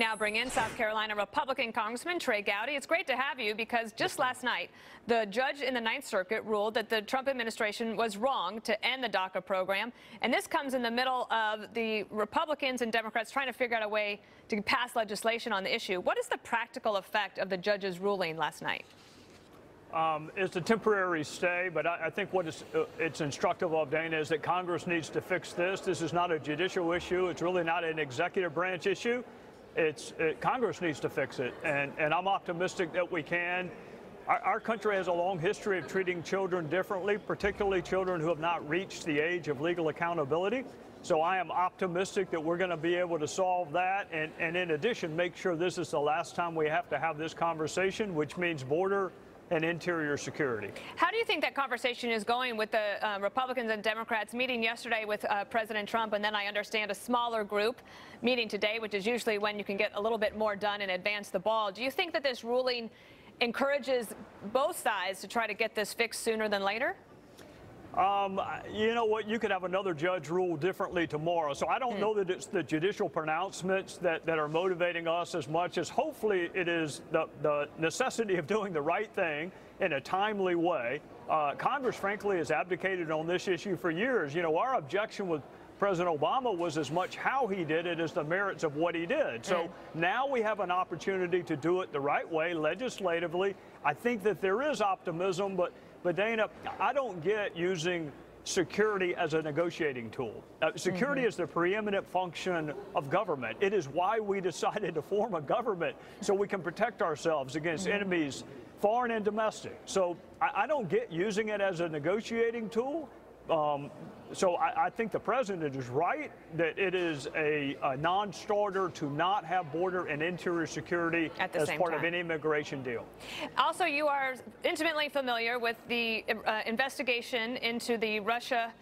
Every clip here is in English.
now bring in South Carolina Republican Congressman Trey Gowdy. It's great to have you because just last night, the judge in the Ninth Circuit ruled that the Trump administration was wrong to end the DACA program. And this comes in the middle of the Republicans and Democrats trying to figure out a way to pass legislation on the issue. What is the practical effect of the judge's ruling last night? It's a temporary stay, but I think what it's instructive of, Dana, is that Congress needs to fix this. This is not a judicial issue. It's really not an executive branch issue. Congress needs to fix it, and I'm optimistic that we can. Our country has a long history of treating children differently, particularly children who have not reached the age of legal accountability. So I am optimistic that we're going to be able to solve that, and in addition, make sure this is the last time we have to have this conversation, which means border and interior security. How do you think that conversation is going with the Republicans and Democrats meeting yesterday with President Trump, and then I understand a smaller group meeting today, which is usually when you can get a little bit more done and advance the ball? Do you think that this ruling encourages both sides to try to get this fixed sooner than later? You know what? You could have another judge rule differently tomorrow. So I don't know that it's the judicial pronouncements that are motivating us as much as hopefully it is the necessity of doing the right thing in a timely way. Congress, frankly, has abdicated on this issue for years. You know, our objection with President Obama was as much how he did it as the merits of what he did. So now we have an opportunity to do it the right way, legislatively. I think that there is optimism, but Dana, I don't get using security as a negotiating tool. Security is the preeminent function of government. It is why we decided to form a government, so we can protect ourselves against enemies, foreign and domestic. So I don't get using it as a negotiating tool. So I think the president is right that it is a non-starter to not have border and interior security as part of any immigration deal. Also, you are intimately familiar with the investigation into the Russia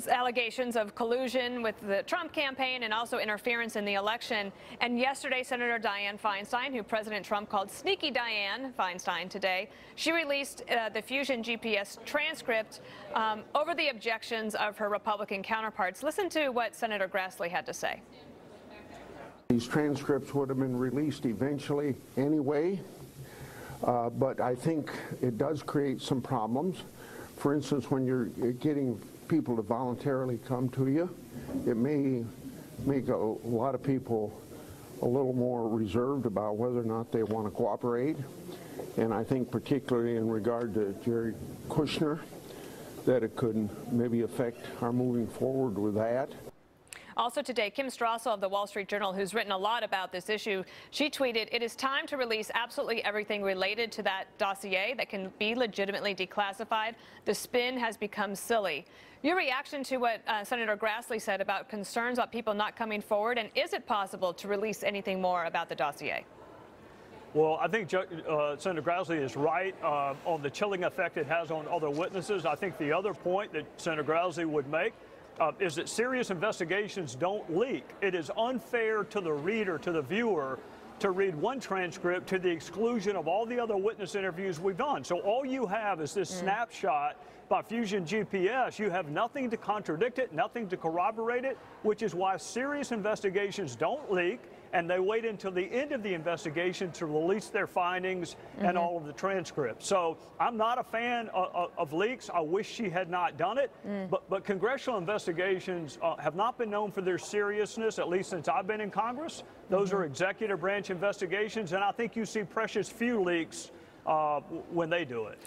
allegations of collusion with the Trump campaign and also interference in the election. And yesterday, Senator Dianne Feinstein, who President Trump called Sneaky Dianne Feinstein today, she released the Fusion GPS transcript over the objections of her Republican counterparts. Listen to what Senator Grassley had to say. These transcripts would have been released eventually anyway, but I think it does create some problems. For instance, when you're getting people to voluntarily come to you, it may make a lot of people a little more reserved about whether or not they want to cooperate. And I think particularly in regard to Jared Kushner, that it could maybe affect our moving forward with that. Also today, Kim Strassel of the Wall Street Journal, who's written a lot about this issue, she tweeted, "It is time to release absolutely everything related to that dossier that can be legitimately declassified. The spin has become silly." Your reaction to what Senator Grassley said about concerns about people not coming forward, and is it possible to release anything more about the dossier? Well, I think Senator Grassley is right on the chilling effect it has on other witnesses. I think the other point that Senator Grassley would make is that serious investigations don't leak. It is unfair to the reader, to the viewer, to read one transcript to the exclusion of all the other witness interviews we've done. So all you have is this snapshot by Fusion GPS. You have nothing to contradict it, nothing to corroborate it, which is why serious investigations don't leak, and they wait until the end of the investigation to release their findings and all of the transcripts. So I'm not a fan of leaks. I wish she had not done it. But congressional investigations have not been known for their seriousness, at least since I've been in Congress. Those are executive branch investigations, and I think you see precious few leaks when they do it.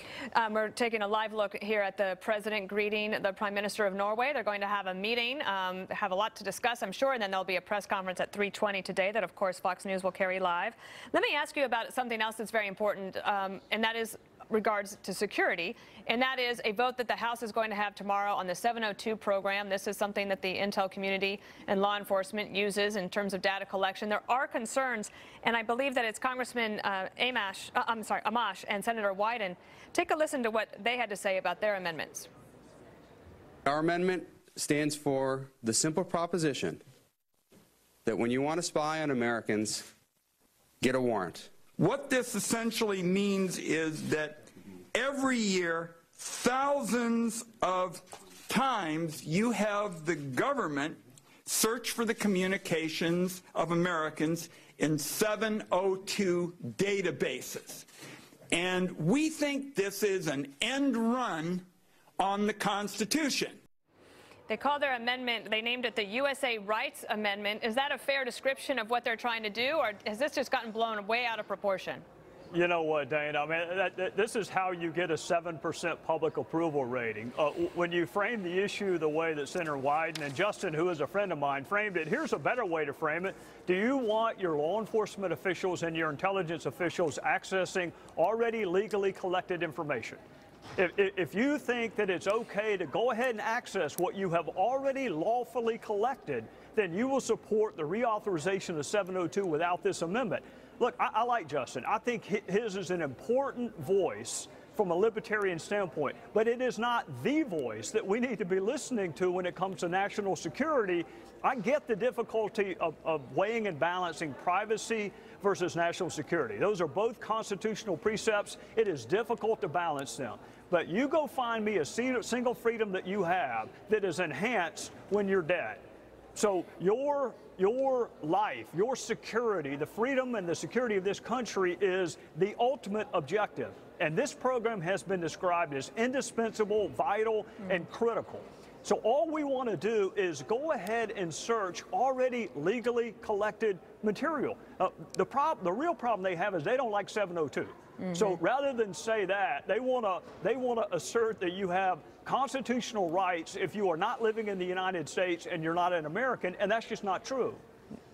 We're taking a live look here at the president greeting the Prime Minister of Norway. They're going to have a meeting, have a lot to discuss, I'm sure, and then there'll be a press conference at 3:20 today that, of course, Fox News will carry live. Let me ask you about something else that's very important, and that is regards to security, and that is a vote that the House is going to have tomorrow on the 702 program. This is something that the intel community and law enforcement uses in terms of data collection. There are concerns, and I believe that it's Congressman Amash and Senator Wyden. Take a listen to what they had to say about their amendments. Our amendment stands for the simple proposition that when you want to spy on Americans, get a warrant. What this essentially means is that every year, thousands of times, you have the government search for the communications of Americans in 702 databases. And we think this is an end run on the Constitution. They call their amendment, they named it the USA Rights Amendment. Is that a fair description of what they're trying to do, or has this just gotten blown way out of proportion? You know what, Dana? I mean, this is how you get a 7% public approval rating. When you frame the issue the way that Senator Wyden and Justin, who is a friend of mine, framed it, here's a better way to frame it. Do you want your law enforcement officials and your intelligence officials accessing already legally collected information? If you think that it's okay to go ahead and access what you have already lawfully collected, then you will support the reauthorization of 702 without this amendment. Look, I like Justin. I think his is an important voice from a libertarian standpoint, but it is not the voice that we need to be listening to when it comes to national security. I get the difficulty of weighing and balancing privacy versus national security. Those are both constitutional precepts. It is difficult to balance them. But you go find me a single freedom that you have that is enhanced when you're dead. So your life, your security, the freedom and the security of this country is the ultimate objective. And this program has been described as indispensable, vital, and critical. So all we want to do is go ahead and search already legally collected material. The real problem they have is they don't like 702. So rather than say that, they want to assert that you have constitutional rights if you are not living in the United States and you're not an American, and that's just not true.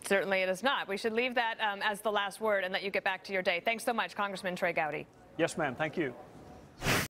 Certainly it is not. We should leave that as the last word and let you get back to your day. Thanks so much, Congressman Trey Gowdy. Yes, ma'am. Thank you.